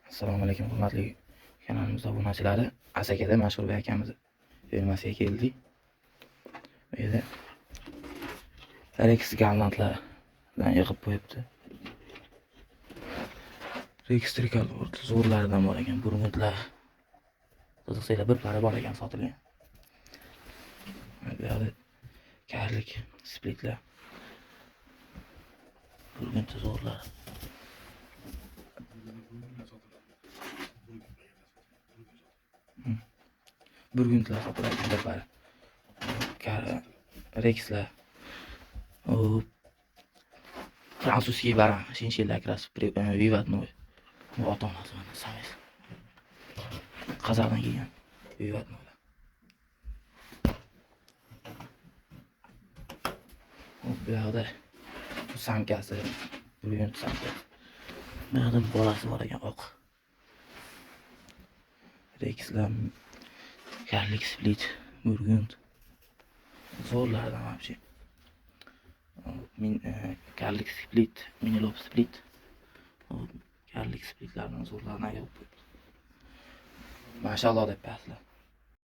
Assalomu alaykum hurmatli kanalimiz obunachilari. Asakada Mashhur akamiz fermasiga keldik. Bu yerda Rex galantlar bilan yig'ib qo'yibdi. Rex trikal zo'rlaridan bor ekan, burgundlar. Qiziqsanglar bir para bor ekan sotilgan. Bu yerda karlik splitlar. Burgund zo'rlar. Burgundlar sotilgan bir para. Rexlar. O frantsuzский baran, shinshilla крас, vivatnoy. Bu ota-onasi mana samis. Qozoqdan kelgan vivatnoylar. Bu yoqda samkasi, burgund samkasi. Bu yoqda bolasi bor ekan oq. Rexlar, karlik split, burgund. Zo'rlardan вообще. Karlik split, minilop split. Karlik splitlardan zo'rlardan ayolib qo'yibdi. Mashalloh deb paslar.